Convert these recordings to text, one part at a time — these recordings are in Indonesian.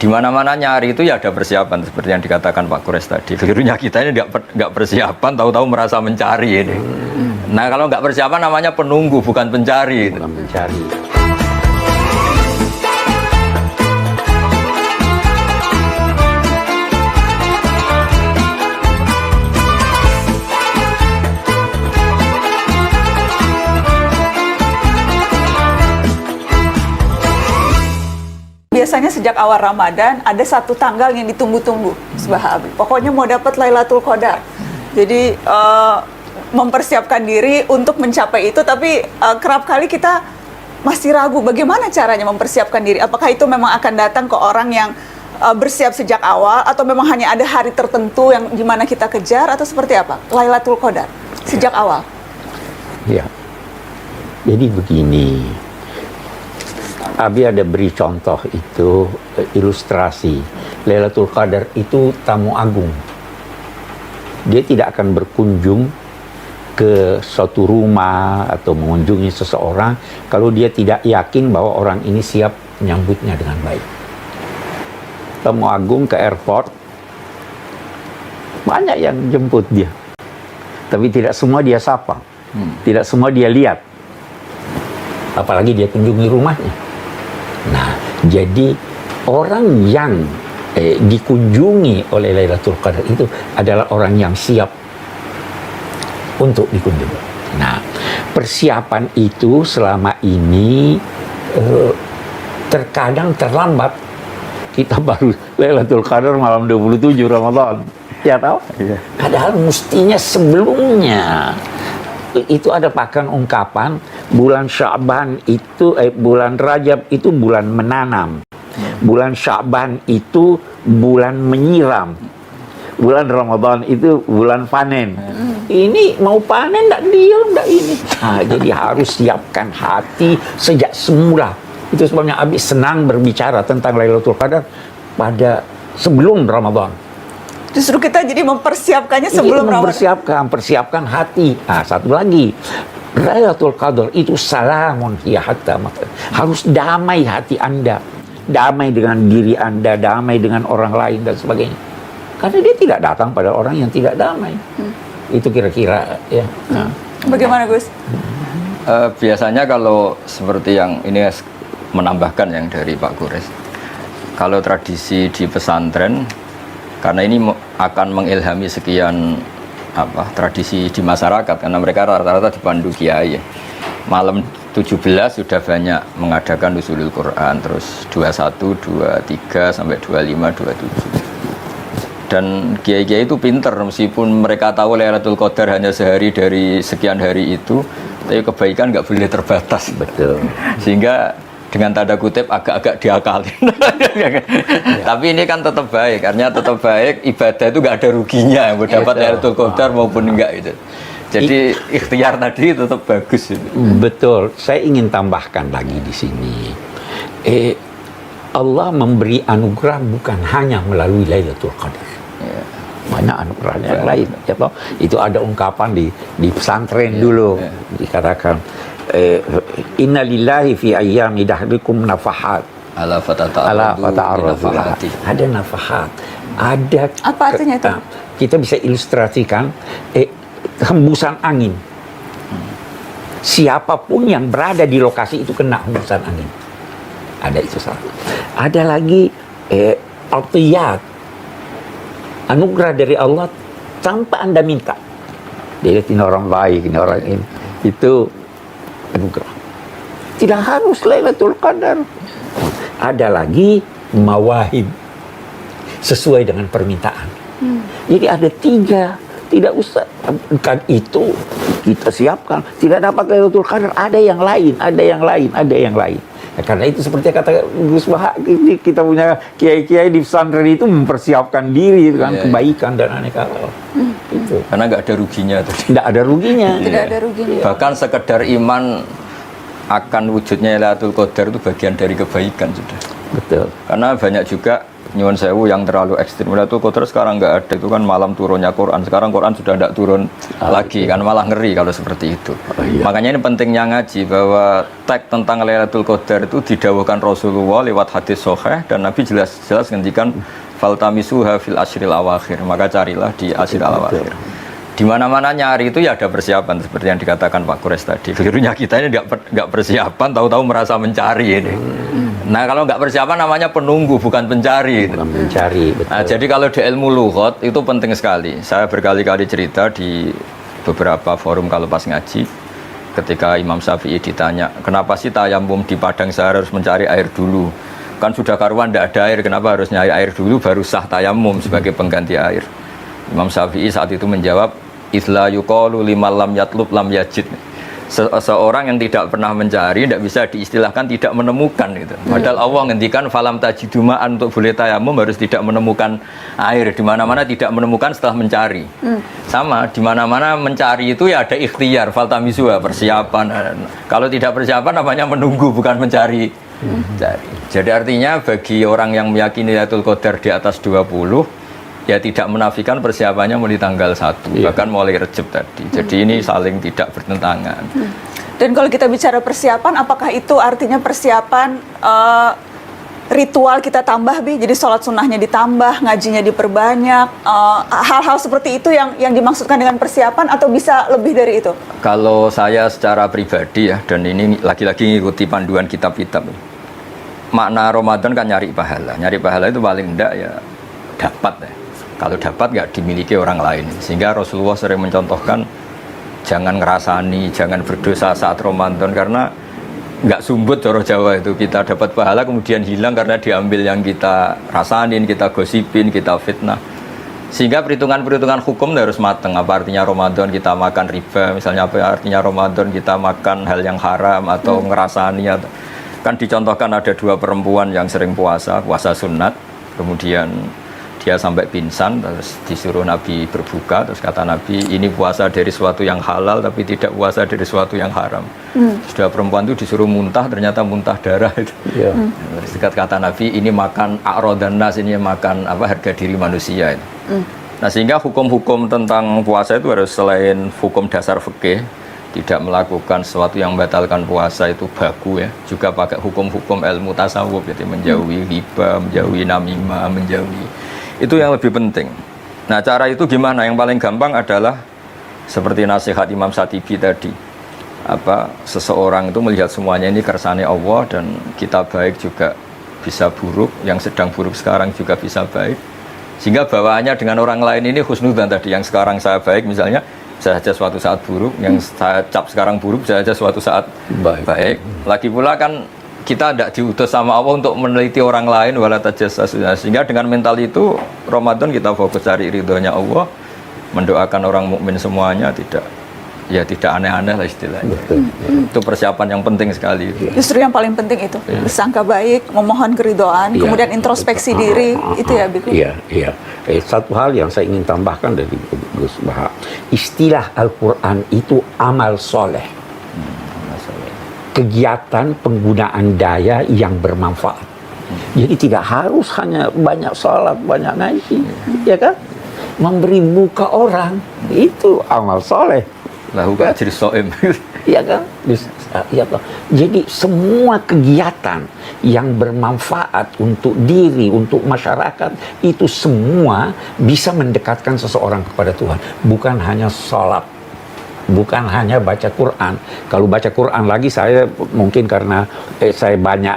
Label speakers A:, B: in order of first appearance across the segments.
A: di mana-mana nyari itu ya ada persiapan seperti yang dikatakan Pak Kures tadi. Kelirunya kita ini nggak persiapan, tahu-tahu merasa mencari ini. Nah kalau nggak persiapan namanya penunggu bukan pencari.
B: Bukan mencari.
C: Biasanya sejak awal Ramadan ada satu tanggal yang ditunggu-tunggu, Habib. Pokoknya mau dapat Lailatul Qadar. Jadi mempersiapkan diri untuk mencapai itu, tapi kerap kali kita masih ragu bagaimana caranya mempersiapkan diri. Apakah itu memang akan datang ke orang yang bersiap sejak awal, atau memang hanya ada hari tertentu yang dimana kita kejar, atau seperti apa? Lailatul Qadar sejak awal.
B: Ya. Jadi begini. Abi ada beri contoh itu ilustrasi. Lailatul Qadar itu tamu agung. Dia tidak akan berkunjung ke suatu rumah atau mengunjungi seseorang kalau dia tidak yakin bahwa orang ini siap menyambutnya dengan baik. Tamu agung ke airport, banyak yang jemput dia. Tapi tidak semua dia sapa. Tidak semua dia lihat. Apalagi dia kunjungi rumahnya. Nah, jadi orang yang dikunjungi oleh Lailatul Qadar itu adalah orang yang siap untuk dikunjungi. Nah, persiapan itu selama ini terkadang terlambat. Kita baru Lailatul Qadar malam 27 Ramadan. Ya tahu? Padahal mestinya sebelumnya. Itu ada bahkan ungkapan bulan Sya'ban itu bulan Rajab itu bulan menanam. Bulan Sya'ban itu bulan menyiram. Bulan Ramadan itu bulan panen. Ini mau panen enggak enggak ini. Nah, jadi harus siapkan hati sejak semula. Itu sebabnya Abi senang berbicara tentang Lailatul Qadar pada sebelum Ramadan.
C: Justru kita jadi mempersiapkannya sebelum Ramadan.
B: Persiapkan hati. Nah, satu lagi. Lailatul Qadar itu salamun ya hatta harus damai hati Anda. Damai dengan diri Anda, damai dengan orang lain dan sebagainya. Karena dia tidak datang pada orang yang tidak damai. Itu kira-kira ya. Nah.
C: Bagaimana Gus?
A: Biasanya kalau seperti yang ini menambahkan yang dari Pak Kures. Kalau tradisi di pesantren, karena ini akan mengilhami sekian tradisi di masyarakat, karena mereka rata-rata dipandu kiai. Malam 17 sudah banyak mengadakan nuzulul Quran, terus 21, 23 sampai 25, 27. Dan kiai-kiai itu pinter, meskipun mereka tahu Lailatul Qadar hanya sehari dari sekian hari itu, tapi kebaikan nggak boleh terbatas.
B: Betul.
A: Sehingga dengan tanda kutip agak-agak diakalin. Tapi ini kan tetap baik, karena tetap baik, ibadah itu nggak ada ruginya, mau dapat Lailatul Qadar maupun enggak itu. Jadi ikhtiar tadi tetap bagus itu.
B: Betul. Saya ingin tambahkan lagi di sini. Allah memberi anugerah bukan hanya melalui Lailatul Qadar. Banyak anugerah yang lain. Ya, toh? Itu ada ungkapan di pesantren dulu dikatakan. Inna lillahi fi ayyami dahrikum nafahat ala fata'arradu. Ada nafahat, ada
C: apa artinya itu?
B: Kita bisa ilustrasikan hembusan angin. Siapapun yang berada di lokasi itu kena hembusan angin. Ada itu satu. Ada lagi atiyat, anugerah dari Allah tanpa Anda minta. Dia ini orang baik, ini orang ini. Itu anugerah. Tidak harus Lailatul Qadar. Ada lagi mawahib sesuai dengan permintaan. Jadi ada 3. Tidak usah kan itu kita siapkan. Tidak dapat Lailatul Qadar, ada yang lain, ada yang lain, ada yang lain. Ya, karena itu seperti kata Gus Baha, kita punya kiai-kiai di pesantren itu mempersiapkan diri kan kebaikan dan aneka hal. Itu.
A: Karena nggak ada ruginya tadi.
B: Tidak ada ruginya.
C: Tidak ada ruginya.
A: Bahkan sekedar iman akan wujudnya Lailatul Qadar itu bagian dari kebaikan sudah.
B: Betul.
A: Karena banyak juga nyuwun sewu yang terlalu ekstrim. Lailatul Qadar sekarang nggak ada, itu kan malam turunnya Quran. Sekarang Quran sudah tidak turun lagi, kan malah ngeri kalau seperti itu.
B: Iya.
A: Makanya ini pentingnya ngaji bahwa teks tentang Lailatul Qadar itu didawuhkan Rasulullah lewat hadis sahih dan Nabi jelas-jelas ngendikan faltamisuha fil ashril awakhir. Maka carilah di ashril awakhir. Di mana-mana nyari itu ya ada persiapan seperti yang dikatakan Pak Kures tadi. Kelirunya kita ini nggak persiapan, tahu-tahu merasa mencari ini. Nah kalau nggak persiapan namanya penunggu bukan pencari.
B: Bukan mencari, betul.
A: Nah, jadi kalau di ilmu lughat itu penting sekali. Saya berkali-kali cerita di beberapa forum kalau pas ngaji, ketika Imam Syafi'i ditanya, kenapa sih tayamum di padang sahara harus mencari air dulu? Kan sudah karuan tidak ada air, kenapa harus nyari air dulu baru sah tayamum sebagai pengganti air? Imam Syafi'i saat itu menjawab, "Isla yuqalu liman lam yatlub lam yajid." Seorang yang tidak pernah mencari tidak bisa diistilahkan tidak menemukan gitu. Padahal Allah ngendikan falam tajidumaan untuk boleh tayamum harus tidak menemukan air, di mana-mana tidak menemukan setelah mencari. Sama di mana-mana mencari itu ya ada ikhtiar, faltamisuha, persiapan. Kalau tidak persiapan namanya menunggu bukan mencari. Jadi artinya bagi orang yang meyakini Lailatul Qadar di atas 20 ya tidak menafikan persiapannya mulai tanggal 1 bahkan mulai Rejab tadi. Jadi ini saling tidak bertentangan.
C: Dan kalau kita bicara persiapan, apakah itu artinya persiapan ritual kita tambah, Bi? Jadi sholat sunnahnya ditambah, ngajinya diperbanyak, hal-hal seperti itu yang dimaksudkan dengan persiapan atau bisa lebih dari itu?
A: Kalau saya secara pribadi ya, dan ini lagi-lagi ngikuti panduan kitab-kitab, makna Ramadan kan nyari pahala. Nyari pahala itu paling enggak ya dapat ya. Kalau dapat nggak dimiliki orang lain. Sehingga Rasulullah sering mencontohkan jangan ngerasani, jangan berdosa saat Ramadan karena nggak sumbut cara Jawa itu. Kita dapat pahala kemudian hilang karena diambil yang kita rasanin, kita gosipin, kita fitnah. Sehingga perhitungan-perhitungan hukum harus matang. Apa artinya Ramadan kita makan riba, misalnya apa artinya Ramadan kita makan hal yang haram atau ngerasani. Kan dicontohkan ada 2 perempuan yang sering puasa sunat, kemudian dia sampai pingsan, terus disuruh Nabi berbuka, terus kata Nabi ini puasa dari sesuatu yang halal tapi tidak puasa dari sesuatu yang haram. Sudah perempuan itu disuruh muntah, ternyata muntah darah itu. Terus kata Nabi ini makan a'rodan nas, ini makan harga diri manusia itu. Nah sehingga hukum-hukum tentang puasa itu harus selain hukum dasar fikih, tidak melakukan sesuatu yang membatalkan puasa itu baku ya, juga pakai hukum-hukum ilmu tasawuf, jadi menjauhi riba, menjauhi namimah, menjauhi itu yang lebih penting. Nah cara itu gimana? Yang paling gampang adalah seperti nasihat Imam Satibi tadi, seseorang itu melihat semuanya ini kersane Allah dan kita baik juga bisa buruk, yang sedang buruk sekarang juga bisa baik, sehingga bawaannya dengan orang lain ini husnudzan tadi, yang sekarang saya baik misalnya bisa saja suatu saat buruk, yang saya cap sekarang buruk bisa saja suatu saat baik. Lagi pula kan kita tidak diutus sama Allah untuk meneliti orang lain wala tajassasu. Sehingga dengan mental itu Ramadan kita fokus cari ridhonya Allah, mendoakan orang mukmin semuanya, tidak aneh-aneh lah istilahnya. Itu persiapan yang penting sekali.
C: Justru yang paling penting itu bersangka baik, memohon keridhaan, kemudian introspeksi diri, itu ya Biku?
B: Iya. Satu hal yang saya ingin tambahkan dari Gus Baha, istilah Al-Quran itu amal soleh. Kegiatan penggunaan daya yang bermanfaat. Jadi tidak harus hanya banyak sholat, banyak ngaji, ya kan? Memberi muka orang itu amal soleh.
A: Lahu ajri shaim.
B: Ya kan? Ya kan? Jadi semua kegiatan yang bermanfaat untuk diri, untuk masyarakat, itu semua bisa mendekatkan seseorang kepada Tuhan. Bukan hanya sholat, bukan hanya baca Quran. Kalau baca Quran lagi saya mungkin karena saya banyak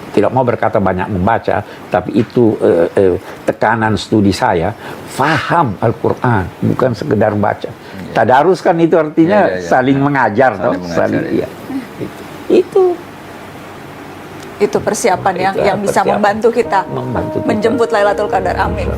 B: tidak mau berkata banyak membaca, tapi itu tekanan studi saya, faham Al-Quran, bukan sekedar baca. Tadarus kan itu artinya saling mengajar, saling.
C: Itu persiapan yang bisa membantu kita menjemput Lailatul Qadar. Amin.